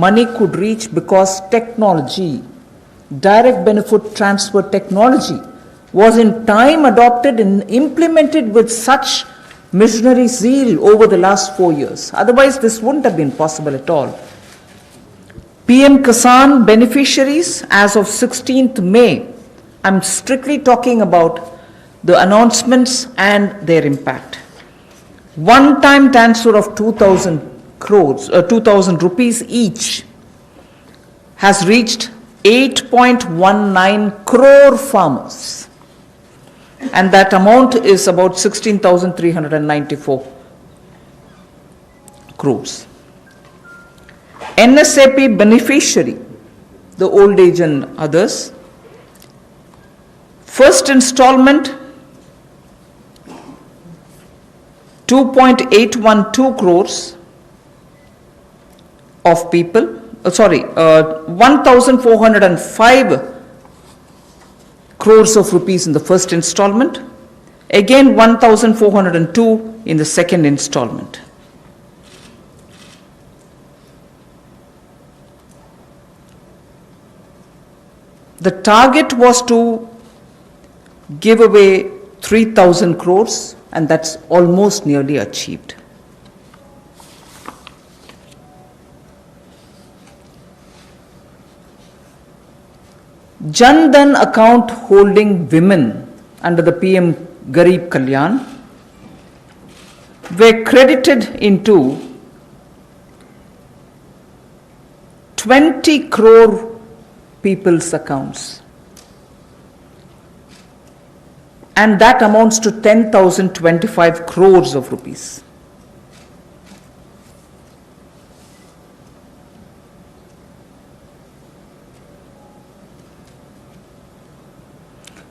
money could reach because technology, direct benefit transfer technology, was in time adopted and implemented with such missionary zeal over the last 4 years. Otherwise, this wouldn't have been possible at all. PM Kisan beneficiaries as of 16th May, I'm strictly talking about the announcements and their impact. One-time transfer of 2,000 rupees each has reached 8.19 crore farmers, and that amount is about 16,394 crores. NSAP beneficiary, the old age and others, first installment 2.812 crores of people, 1,405 crores of rupees in the first installment, again 1,402 in the second installment. The target was to give away 3,000 crores, and that's almost nearly achieved. Jan Dhan account holding women under the PM Garib Kalyan were credited into 20 crore people's accounts, and that amounts to 10,025 crores of rupees.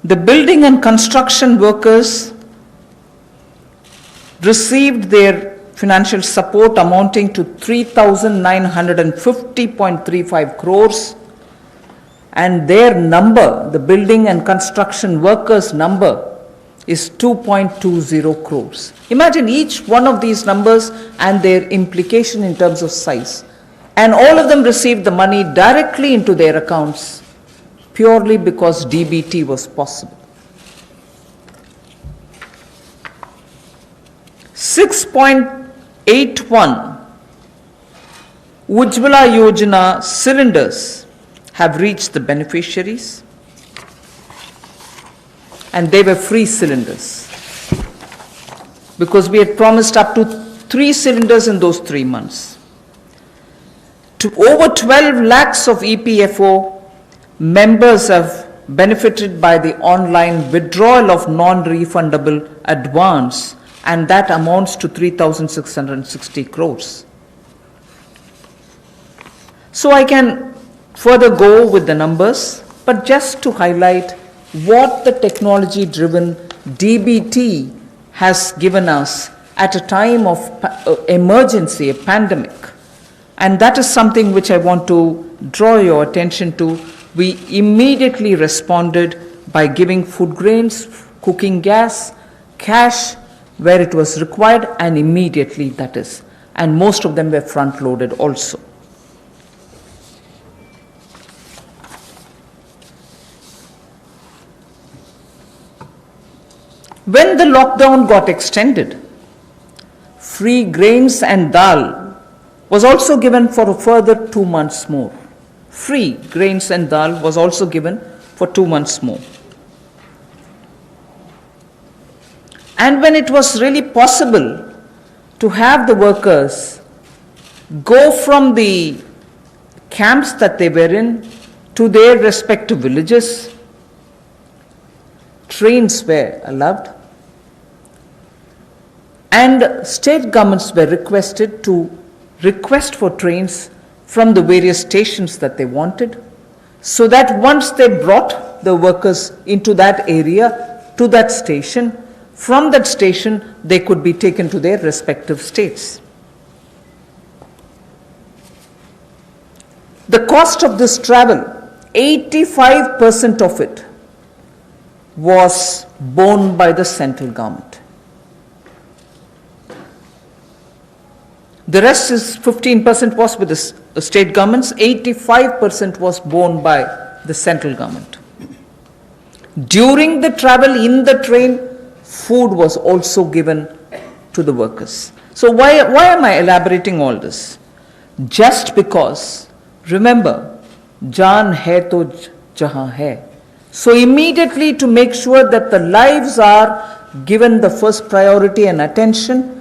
The building and construction workers received their financial support amounting to 3,950.35 crores, and their number, the building and construction workers' number, is 2.20 crores. Imagine each one of these numbers and their implication in terms of size. And all of them received the money directly into their accounts purely because DBT was possible. 6.81 Ujjwala Yojana cylinders have reached the beneficiaries, and they were free cylinders because we had promised up to 3 cylinders in those 3 months. To over 12 lakhs of EPFO members have benefited by the online withdrawal of non-refundable advance, and that amounts to 3,660 crores. So I can further go with the numbers, but just to highlight what the technology-driven DBT has given us at a time of emergency, a pandemic. And that is something which I want to draw your attention to. We immediately responded by giving food grains, cooking gas, cash where it was required, and immediately, that is. And most of them were front-loaded also. When the lockdown got extended, free grains and dal was also given for a further 2 months more. Free grains and dal was also given for 2 months more. And when it was really possible to have the workers go from the camps that they were in to their respective villages, trains were allowed, and state governments were requested to request for trains from the various stations that they wanted, so that once they brought the workers into that area, to that station, from that station they could be taken to their respective states. The cost of this travel, 85% of it was borne by the central government. The rest is 15% was with the state governments, 85% was borne by the central government. During the travel in the train, food was also given to the workers. So why am I elaborating all this? Just because, remember, Jaan hai to jahan hai. So immediately to make sure that the lives are given the first priority and attention,